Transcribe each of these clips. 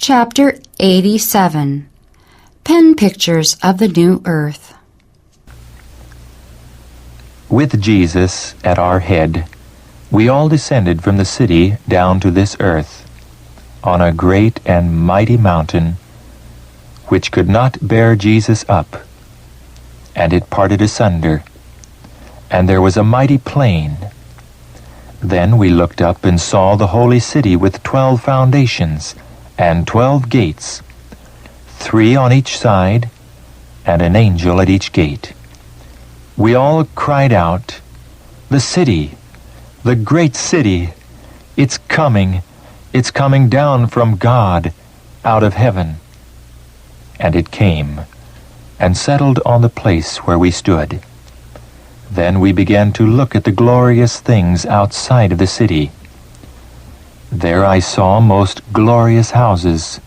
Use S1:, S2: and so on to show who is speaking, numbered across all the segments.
S1: Chapter 87. Pen Pictures of the New Earth.
S2: With Jesus at our head, we all descended from the city down to this earth, on a great and mighty mountain, which could not bear Jesus up, and it parted asunder, and there was a mighty plain. Then we looked up and saw the holy city with 12 foundations, and 12 gates, 3 on each side, and an angel at each gate. We all cried out, "The city, the great city, it's coming down from God out of heaven." And it came, and settled on the place where we stood. Then we began to look at the glorious things outside of the city. There I saw most glorious houses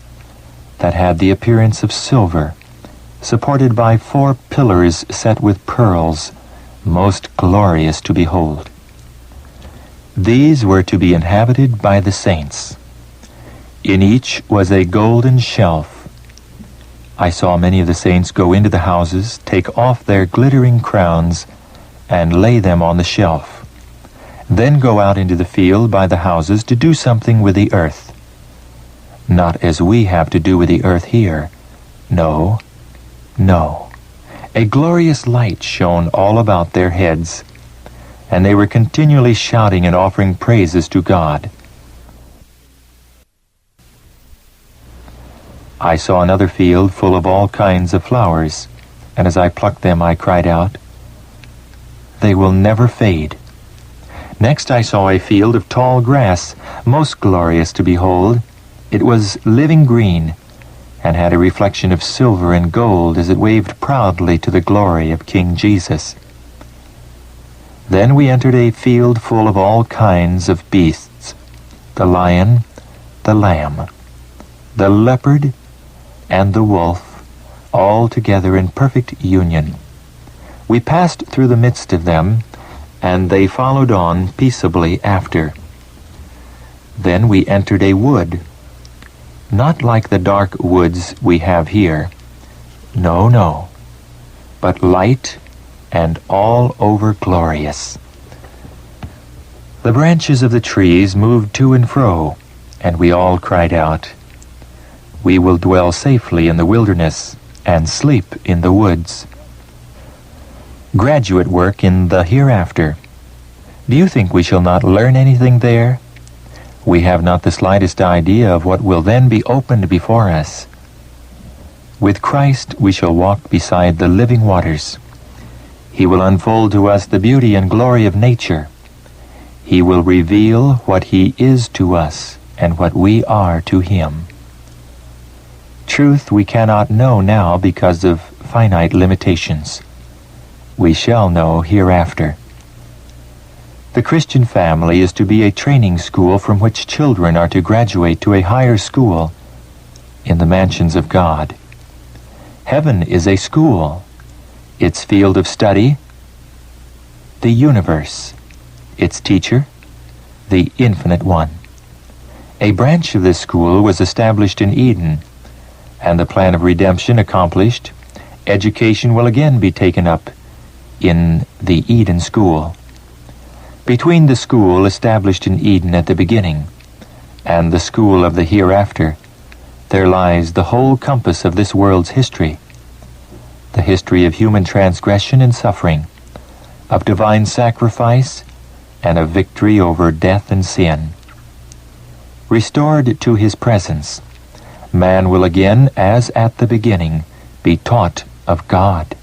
S2: that had the appearance of silver, supported by 4 pillars set with pearls, most glorious to behold. These were to be inhabited by the saints. In each was a golden shelf. I saw many of the saints go into the houses, take off their glittering crowns, and lay them on the shelf, then go out into the field by the houses to do something with the earth. Not as we have to do with the earth here. No. A glorious light shone all about their heads, and they were continually shouting and offering praises to God. I saw another field full of all kinds of flowers, and as I plucked them I cried out, "They will never fade." Next I saw a field of tall grass, most glorious to behold. It was living green, and had a reflection of silver and gold as it waved proudly to the glory of King Jesus. Then we entered a field full of all kinds of beasts, the lion, the lamb, the leopard, and the wolf, all together in perfect union. We passed through the midst of them, and they followed on peaceably after. Then we entered a wood, not like the dark woods we have here. No, but light and all over glorious. The branches of the trees moved to and fro, and we all cried out, "We will dwell safely in the wilderness and sleep in the woods." Graduate work in the hereafter. Do you think we shall not learn anything there? We have not the slightest idea of what will then be opened before us. With Christ we shall walk beside the living waters. He will unfold to us the beauty and glory of nature. He will reveal what He is to us and what we are to Him. Truth we cannot know now because of finite limitations. We shall know hereafter. The Christian family is to be a training school from which children are to graduate to a higher school in the mansions of God. Heaven is a school, its field of study, the universe, its teacher, the Infinite One. A branch of this school was established in Eden, and the plan of redemption accomplished, education will again be taken up in the Eden school. Between the school established in Eden at the beginning and the school of the hereafter, there lies the whole compass of this world's history, the history of human transgression and suffering, of divine sacrifice, and of victory over death and sin. Restored to His presence, man will again, as at the beginning, be taught of God.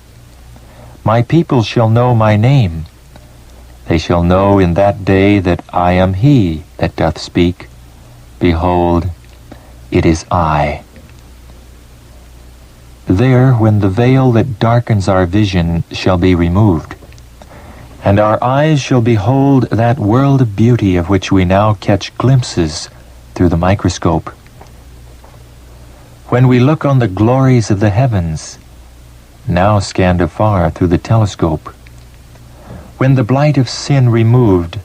S2: "My people shall know my name. They shall know in that day that I am He that doth speak. Behold, it is I." There, when the veil that darkens our vision shall be removed, and our eyes shall behold that world of beauty of which we now catch glimpses through the microscope. When we look on the glories of the heavens, now scanned afar through the telescope, when the blight of sin removed,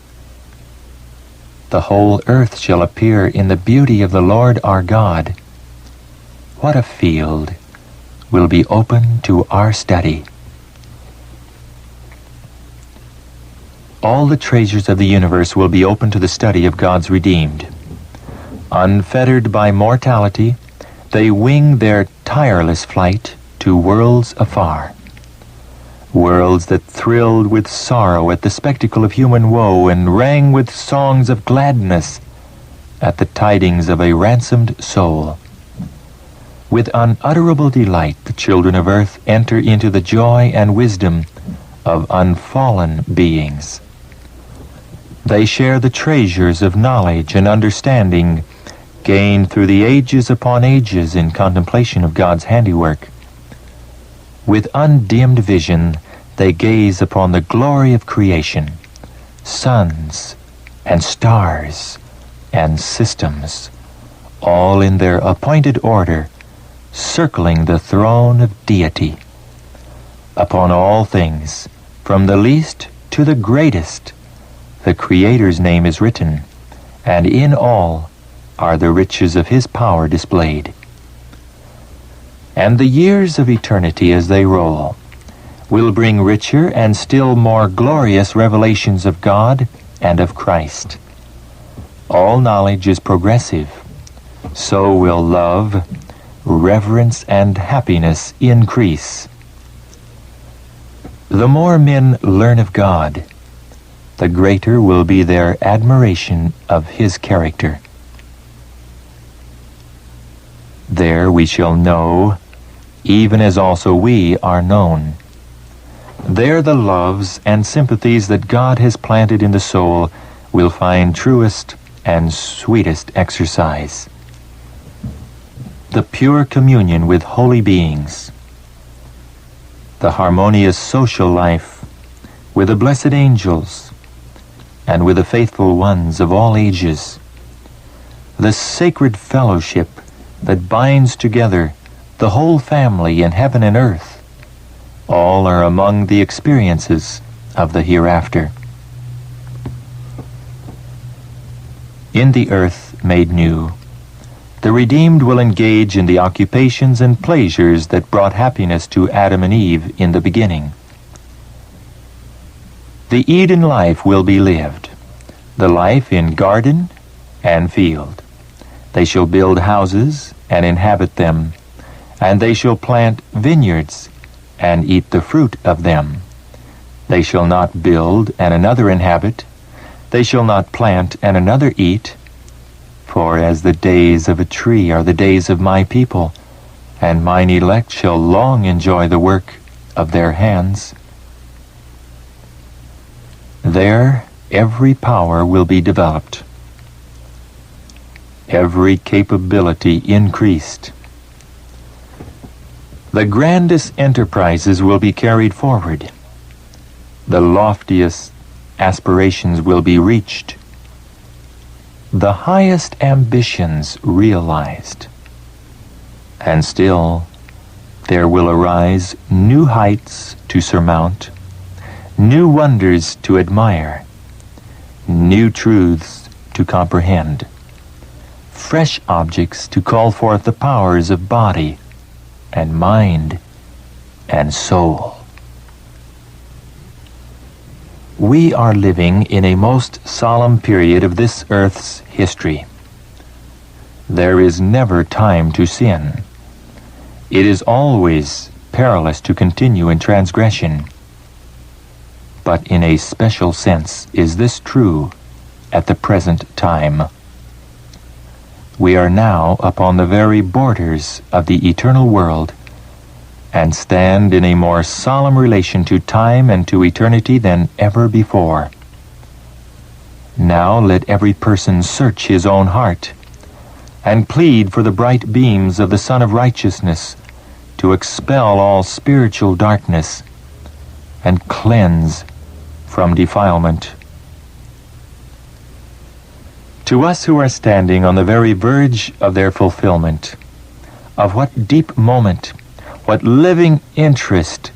S2: the whole earth shall appear in the beauty of the Lord our God, what a field will be open to our study. All the treasures of the universe will be open to the study of God's redeemed. Unfettered by mortality, they wing their tireless flight to worlds afar. Worlds that thrilled with sorrow at the spectacle of human woe and rang with songs of gladness at the tidings of a ransomed soul. With unutterable delight, the children of earth enter into the joy and wisdom of unfallen beings. They share the treasures of knowledge and understanding gained through the ages upon ages in contemplation of God's handiwork. With undimmed vision, they gaze upon the glory of creation, suns and stars and systems, all in their appointed order, circling the throne of deity. Upon all things, from the least to the greatest, the Creator's name is written, and in all are the riches of His power displayed. And the years of eternity as they roll will bring richer and still more glorious revelations of God and of Christ. All knowledge is progressive, so will love, reverence, and happiness increase. The more men learn of God, the greater will be their admiration of His character. There we shall know, even as also we are known. There the loves and sympathies that God has planted in the soul will find truest and sweetest exercise. The pure communion with holy beings, the harmonious social life with the blessed angels and with the faithful ones of all ages, the sacred fellowship that binds together the whole family in heaven and earth, all are among the experiences of the hereafter. In the earth made new, the redeemed will engage in the occupations and pleasures that brought happiness to Adam and Eve in the beginning. The Eden life will be lived, the life in garden and field. They shall build houses and inhabit them, and they shall plant vineyards and eat the fruit of them. They shall not build and another inhabit. They shall not plant and another eat. For as the days of a tree are the days of my people, and mine elect shall long enjoy the work of their hands. There every power will be developed, every capability increased. The grandest enterprises will be carried forward. The loftiest aspirations will be reached. The highest ambitions realized. And still, there will arise new heights to surmount, new wonders to admire, new truths to comprehend, fresh objects to call forth the powers of body and mind and soul. We are living in a most solemn period of this earth's history. There is never time to sin. It is always perilous to continue in transgression. But in a special sense is this true at the present time. We are now upon the very borders of the eternal world, and stand in a more solemn relation to time and to eternity than ever before. Now let every person search his own heart, and plead for the bright beams of the Sun of Righteousness to expel all spiritual darkness and cleanse from defilement. To us who are standing on the very verge of their fulfillment, of what deep moment, what living interest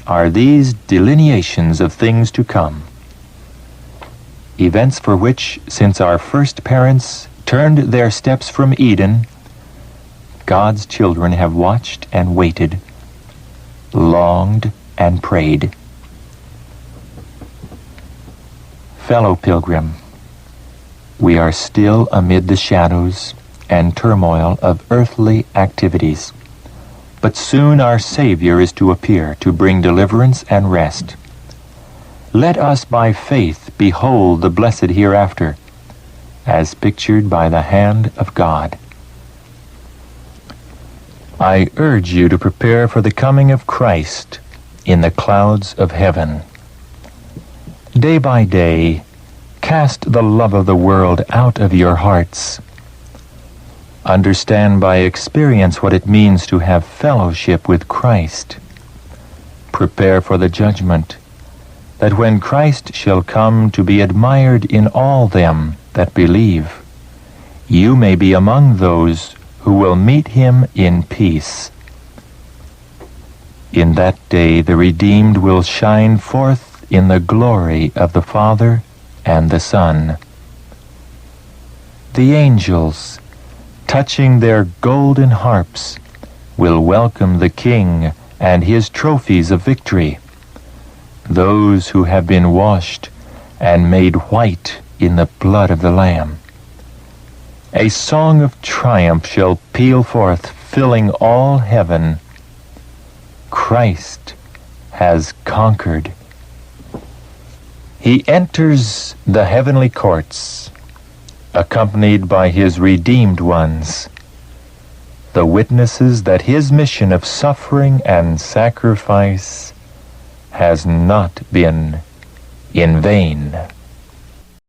S2: are these delineations of things to come, events for which, since our first parents turned their steps from Eden, God's children have watched and waited, longed and prayed. Fellow pilgrim, we are still amid the shadows and turmoil of earthly activities, but soon our Savior is to appear to bring deliverance and rest. Let us by faith behold the blessed hereafter, as pictured by the hand of God. I urge you to prepare for the coming of Christ in the clouds of heaven. Day by day, cast the love of the world out of your hearts. Understand by experience what it means to have fellowship with Christ. Prepare for the judgment, that when Christ shall come to be admired in all them that believe, you may be among those who will meet him in peace. In that day the redeemed will shine forth in the glory of the Father and the Son. The angels, touching their golden harps, will welcome the King and his trophies of victory, those who have been washed and made white in the blood of the Lamb. A song of triumph shall peal forth, filling all heaven. Christ has conquered. He enters the heavenly courts, accompanied by his redeemed ones, the witnesses that his mission of suffering and sacrifice has not been in vain.